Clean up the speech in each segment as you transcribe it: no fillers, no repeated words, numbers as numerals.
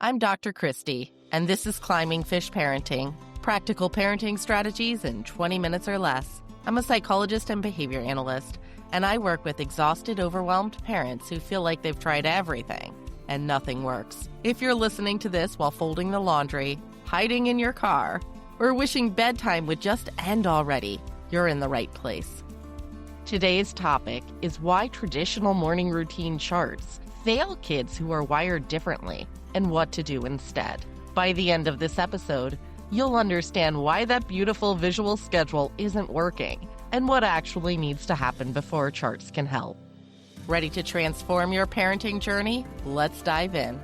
I'm Dr. Christy, and this is Climbing Fish Parenting, practical parenting strategies in 20 minutes or less. I'm a psychologist and behavior analyst, and I work with exhausted, overwhelmed parents who feel like they've tried everything and nothing works. If you're listening to this while folding the laundry, hiding in your car, or wishing bedtime would just end already, you're in the right place. Today's topic is why traditional morning routine charts fail kids who are wired differently and what to do instead. By the end of this episode, you'll understand why that beautiful visual schedule isn't working and what actually needs to happen before charts can help. Ready to transform your parenting journey? Let's dive in.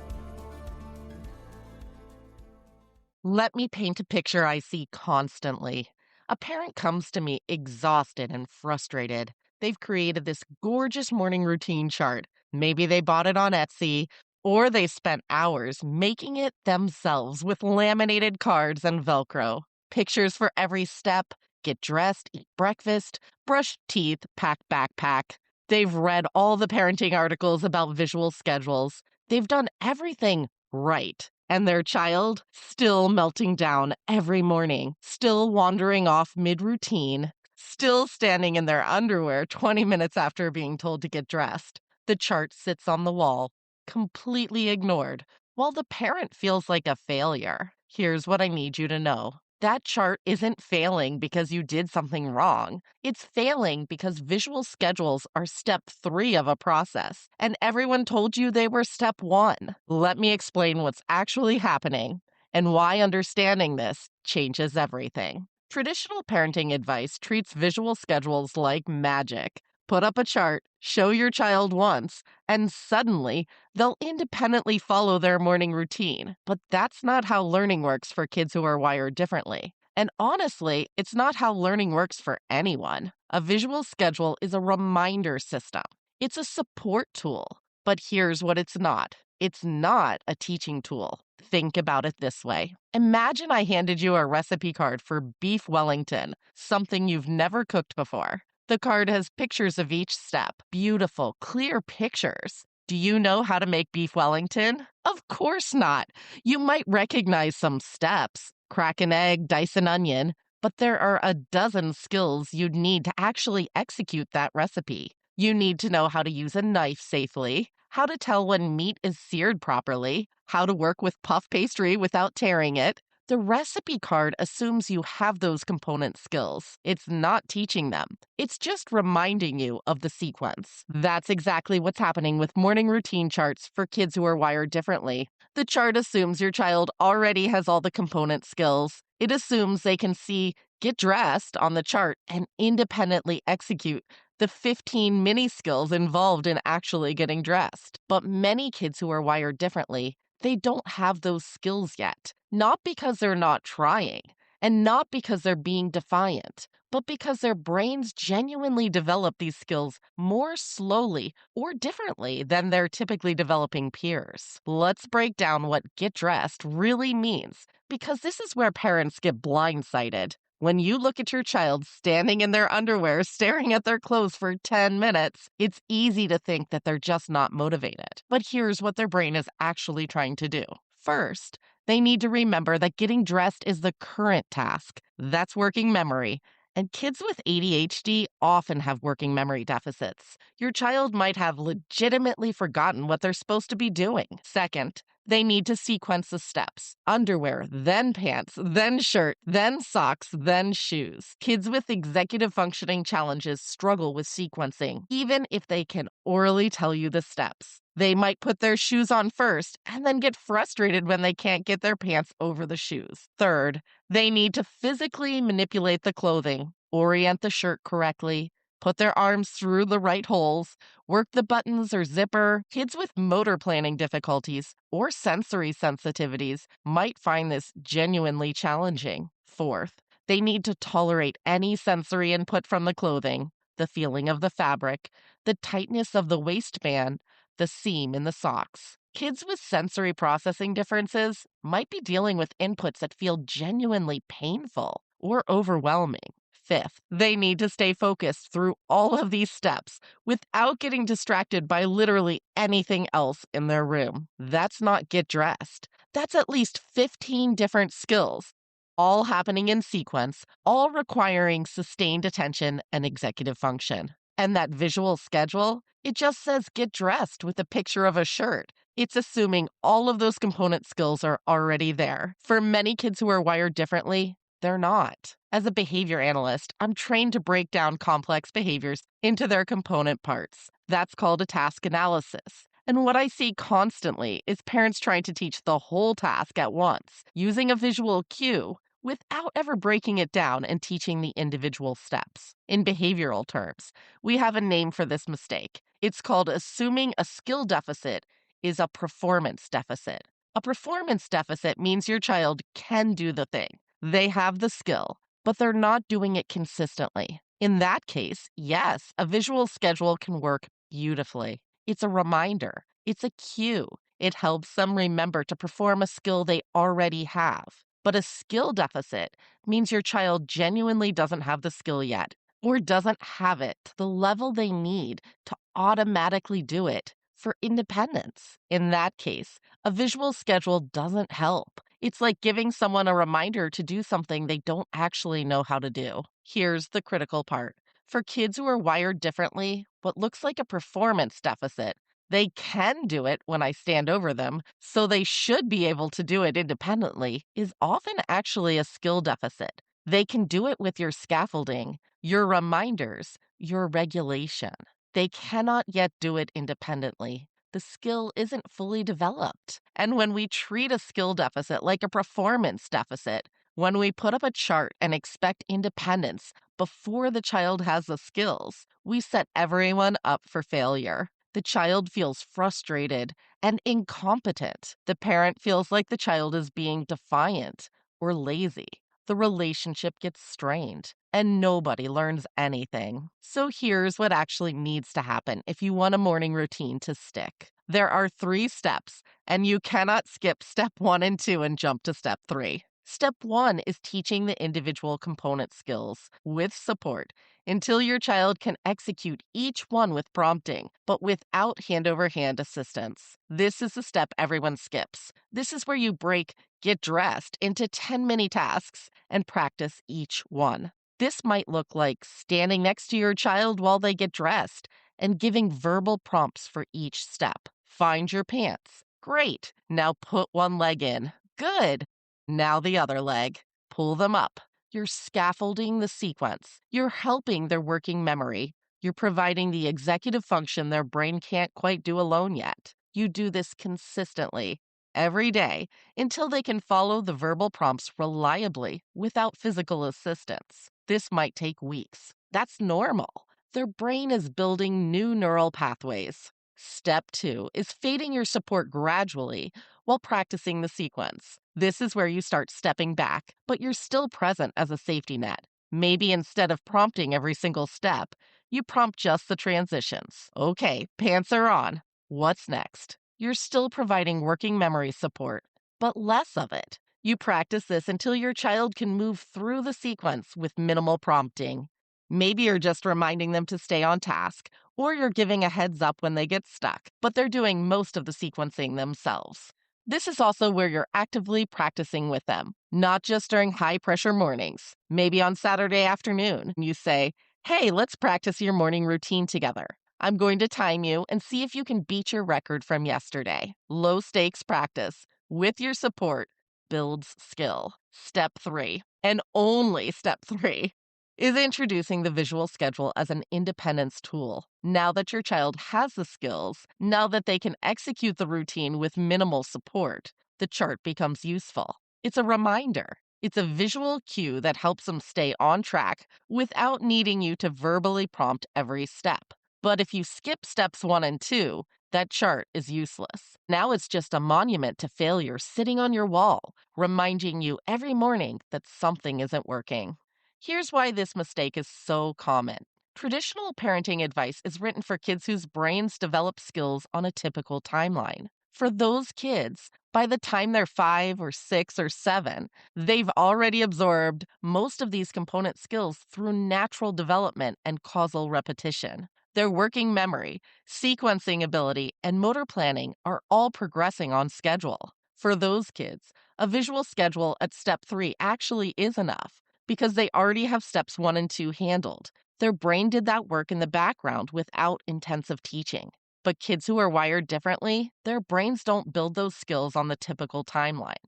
Let me paint a picture I see constantly. A parent comes to me exhausted and frustrated. They've created this gorgeous morning routine chart. Maybe they bought it on Etsy, or they spent hours making it themselves with laminated cards and Velcro. Pictures for every step: get dressed, eat breakfast, brush teeth, pack backpack. They've read all the parenting articles about visual schedules. They've done everything right. And their child still melting down every morning, still wandering off mid-routine, still standing in their underwear 20 minutes after being told to get dressed. The chart sits on the wall, completely ignored, while the parent feels like a failure. Here's what I need you to know. That chart isn't failing because you did something wrong. It's failing because visual schedules are step 3 of a process, and everyone told you they were step 1. Let me explain what's actually happening and why understanding this changes everything. Traditional parenting advice treats visual schedules like magic. Put up a chart, show your child once, and suddenly they'll independently follow their morning routine. But that's not how learning works for kids who are wired differently. And honestly, it's not how learning works for anyone. A visual schedule is a reminder system. It's a support tool. But here's what it's not. It's not a teaching tool. Think about it this way. Imagine I handed you a recipe card for beef Wellington, something you've never cooked before. The card has pictures of each step, beautiful, clear pictures. Do you know how to make beef Wellington? Of course not. You might recognize some steps, crack an egg, dice an onion, but there are a dozen skills you'd need to actually execute that recipe. You need to know how to use a knife safely, how to tell when meat is seared properly, how to work with puff pastry without tearing it. The recipe card assumes you have those component skills. It's not teaching them. It's just reminding you of the sequence. That's exactly what's happening with morning routine charts for kids who are wired differently. The chart assumes your child already has all the component skills. It assumes they can see "get dressed" on the chart and independently execute the 15 mini skills involved in actually getting dressed. But many kids who are wired differently, they don't have those skills yet. Not because they're not trying, and not because they're being defiant, but because their brains genuinely develop these skills more slowly or differently than their typically developing peers. Let's break down what get dressed really means, because this is where parents get blindsided. When you look at your child standing in their underwear, staring at their clothes for 10 minutes, it's easy to think that they're just not motivated. But here's what their brain is actually trying to do. First, they need to remember that getting dressed is the current task. That's working memory. And kids with ADHD often have working memory deficits. Your child might have legitimately forgotten what they're supposed to be doing. Second, they need to sequence the steps: underwear, then pants, then shirt, then socks, then shoes. Kids with executive functioning challenges struggle with sequencing, even if they can orally tell you the steps. They might put their shoes on first and then get frustrated when they can't get their pants over the shoes. Third, they need to physically manipulate the clothing, orient the shirt correctly, put their arms through the right holes, work the buttons or zipper. Kids with motor planning difficulties or sensory sensitivities might find this genuinely challenging. Fourth, they need to tolerate any sensory input from the clothing: the feeling of the fabric, the tightness of the waistband, the seam in the socks. Kids with sensory processing differences might be dealing with inputs that feel genuinely painful or overwhelming. Fifth, they need to stay focused through all of these steps without getting distracted by literally anything else in their room. That's not get dressed. That's at least 15 different skills, all happening in sequence, all requiring sustained attention and executive function. And that visual schedule, it just says get dressed with a picture of a shirt. It's assuming all of those component skills are already there. For many kids who are wired differently, they're not. As a behavior analyst, I'm trained to break down complex behaviors into their component parts. That's called a task analysis. And what I see constantly is parents trying to teach the whole task at once, using a visual cue without ever breaking it down and teaching the individual steps. In behavioral terms, we have a name for this mistake. It's called assuming a skill deficit is a performance deficit. A performance deficit means your child can do the thing. They have the skill, but they're not doing it consistently. In that case, yes, a visual schedule can work beautifully. It's a reminder, it's a cue. It helps them remember to perform a skill they already have. But a skill deficit means your child genuinely doesn't have the skill yet or doesn't have it to the level they need to automatically do it for independence. In that case, a visual schedule doesn't help. It's like giving someone a reminder to do something they don't actually know how to do. Here's the critical part. For kids who are wired differently, what looks like a performance deficit, they can do it when I stand over them, so they should be able to do it independently, is often actually a skill deficit. They can do it with your scaffolding, your reminders, your regulation. They cannot yet do it independently. The skill isn't fully developed. And when we treat a skill deficit like a performance deficit, when we put up a chart and expect independence before the child has the skills, we set everyone up for failure. The child feels frustrated and incompetent. The parent feels like the child is being defiant or lazy. The relationship gets strained and nobody learns anything. So here's what actually needs to happen if you want a morning routine to stick. There are 3 steps, and you cannot skip step 1 and 2 and jump to step 3. Step 1 is teaching the individual component skills with support until your child can execute each one with prompting, but without hand-over-hand assistance. This is the step everyone skips. This is where you break get dressed into 10 mini tasks and practice each one. This might look like standing next to your child while they get dressed and giving verbal prompts for each step. Find your pants. Great. Now put one leg in. Good. Now the other leg. Pull them up. You're scaffolding the sequence. You're helping their working memory. You're providing the executive function their brain can't quite do alone yet. You do this consistently, every day, until they can follow the verbal prompts reliably without physical assistance. This might take weeks. That's normal. Their brain is building new neural pathways. Step 2 is fading your support gradually while practicing the sequence. This is where you start stepping back, but you're still present as a safety net. Maybe instead of prompting every single step, you prompt just the transitions. Okay, pants are on. What's next? You're still providing working memory support, but less of it. You practice this until your child can move through the sequence with minimal prompting. Maybe you're just reminding them to stay on task, or you're giving a heads up when they get stuck, but they're doing most of the sequencing themselves. This is also where you're actively practicing with them, not just during high-pressure mornings. Maybe on Saturday afternoon, you say, hey, let's practice your morning routine together. I'm going to time you and see if you can beat your record from yesterday. Low-stakes practice with your support builds skill. Step 3, and only step 3, is introducing the visual schedule as an independence tool. Now that your child has the skills, now that they can execute the routine with minimal support, the chart becomes useful. It's a reminder. It's a visual cue that helps them stay on track without needing you to verbally prompt every step. But if you skip steps 1 and 2, that chart is useless. Now it's just a monument to failure sitting on your wall, reminding you every morning that something isn't working. Here's why this mistake is so common. Traditional parenting advice is written for kids whose brains develop skills on a typical timeline. For those kids, by the time they're 5 or 6 or 7, they've already absorbed most of these component skills through natural development and causal repetition. Their working memory, sequencing ability, and motor planning are all progressing on schedule. For those kids, a visual schedule at step 3 actually is enough because they already have steps 1 and 2 handled. Their brain did that work in the background without intensive teaching. But kids who are wired differently, their brains don't build those skills on the typical timeline.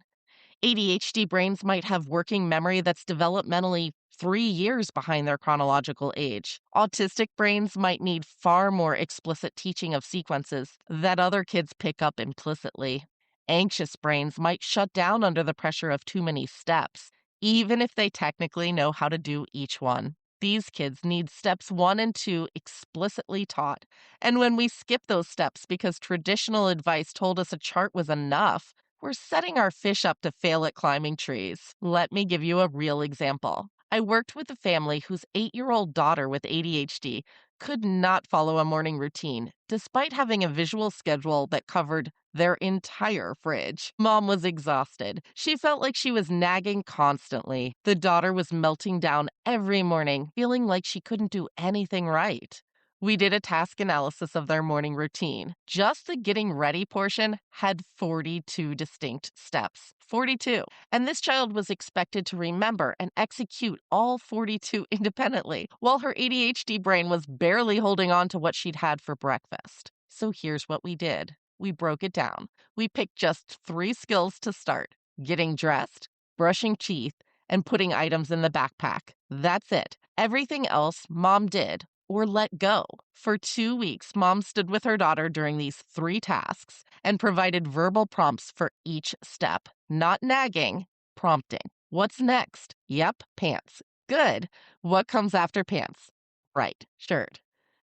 ADHD brains might have working memory that's developmentally 3 years behind their chronological age. Autistic brains might need far more explicit teaching of sequences that other kids pick up implicitly. Anxious brains might shut down under the pressure of too many steps, even if they technically know how to do each one. These kids need steps 1 and 2 explicitly taught. And when we skip those steps because traditional advice told us a chart was enough, we're setting our fish up to fail at climbing trees. Let me give you a real example. I worked with a family whose 8-year-old daughter with ADHD could not follow a morning routine, despite having a visual schedule that covered their entire fridge. Mom was exhausted. She felt like she was nagging constantly. The daughter was melting down every morning, feeling like she couldn't do anything right. We did a task analysis of their morning routine. Just the getting ready portion had 42 distinct steps. 42. And this child was expected to remember and execute all 42 independently, while her ADHD brain was barely holding on to what she'd had for breakfast. So here's what we did. We broke it down. We picked just 3 skills to start: getting dressed, brushing teeth, and putting items in the backpack. That's it. Everything else Mom did or let go. For 2 weeks, Mom stood with her daughter during these 3 tasks and provided verbal prompts for each step. Not nagging, prompting. What's next? Yep, pants. Good. What comes after pants? Right, shirt.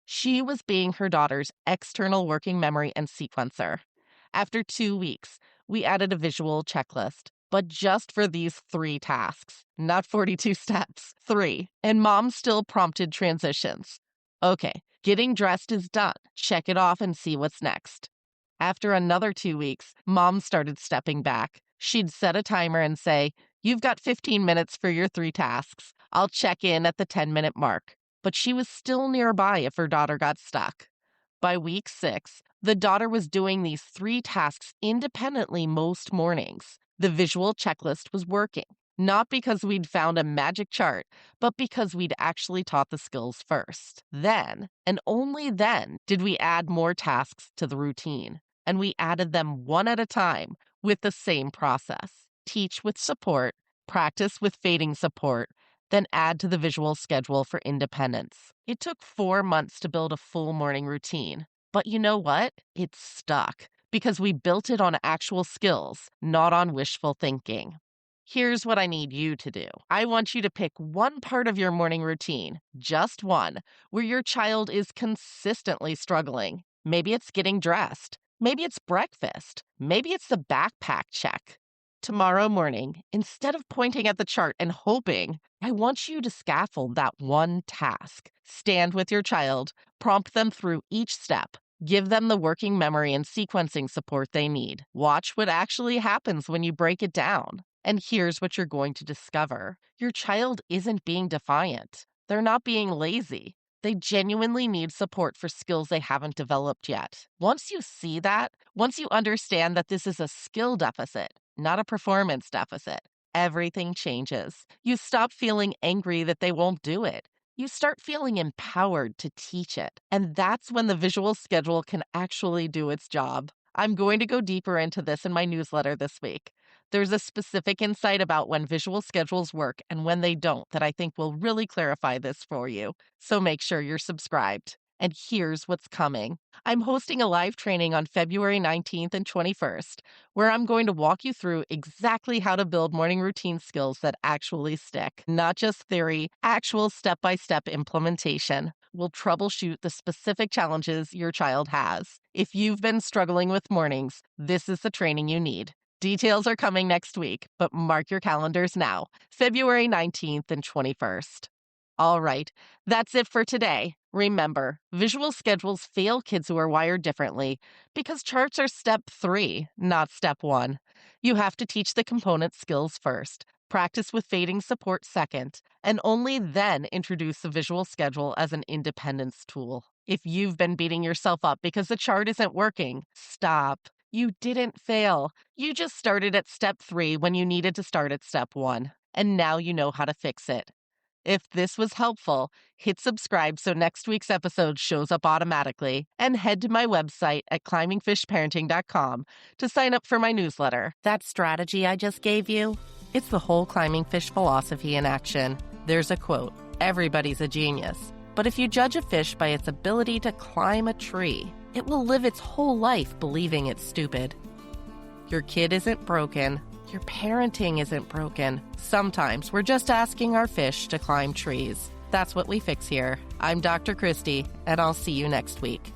She was being her daughter's external working memory and sequencer. After 2 weeks, we added a visual checklist, but just for these 3 tasks, not 42 steps, 3. And Mom still prompted transitions. Okay, getting dressed is done. Check it off and see what's next. After another 2 weeks, Mom started stepping back. She'd set a timer and say, "You've got 15 minutes for your 3 tasks. I'll check in at the 10-minute mark." But she was still nearby if her daughter got stuck. By week 6, the daughter was doing these 3 tasks independently most mornings. The visual checklist was working, not because we'd found a magic chart, but because we'd actually taught the skills first. Then, and only then, did we add more tasks to the routine. And we added them one at a time with the same process. Teach with support, practice with fading support, then add to the visual schedule for independence. It took 4 months to build a full morning routine. But you know what? It stuck because we built it on actual skills, not on wishful thinking. Here's what I need you to do. I want you to pick one part of your morning routine, just one, where your child is consistently struggling. Maybe it's getting dressed. Maybe it's breakfast. Maybe it's the backpack check. Tomorrow morning, instead of pointing at the chart and hoping, I want you to scaffold that one task. Stand with your child, prompt them through each step, give them the working memory and sequencing support they need. Watch what actually happens when you break it down. And here's what you're going to discover: your child isn't being defiant, they're not being lazy. They genuinely need support for skills they haven't developed yet. Once you see that, once you understand that this is a skill deficit, not a performance deficit, everything changes. You stop feeling angry that they won't do it. You start feeling empowered to teach it. And that's when the visual schedule can actually do its job. I'm going to go deeper into this in my newsletter this week. There's a specific insight about when visual schedules work and when they don't that I think will really clarify this for you. So make sure you're subscribed. And here's what's coming. I'm hosting a live training on February 19th and 21st, where I'm going to walk you through exactly how to build morning routine skills that actually stick. Not just theory, actual step-by-step implementation. We'll troubleshoot the specific challenges your child has. If you've been struggling with mornings, this is the training you need. Details are coming next week, but mark your calendars now, February 19th and 21st. All right, that's it for today. Remember, visual schedules fail kids who are wired differently because charts are step 3, not step 1. You have to teach the component skills first, practice with fading support second, and only then introduce the visual schedule as an independence tool. If you've been beating yourself up because the chart isn't working, stop. You didn't fail. You just started at step 3 when you needed to start at step 1, and now you know how to fix it. If this was helpful, hit subscribe so next week's episode shows up automatically, and head to my website at climbingfishparenting.com to sign up for my newsletter. That strategy I just gave you, it's the whole Climbing Fish philosophy in action. There's a quote, "Everybody's a genius. But if you judge a fish by its ability to climb a tree, it will live its whole life believing it's stupid." Your kid isn't broken. Your parenting isn't broken. Sometimes we're just asking our fish to climb trees. That's what we fix here. I'm Dr. Christy, and I'll see you next week.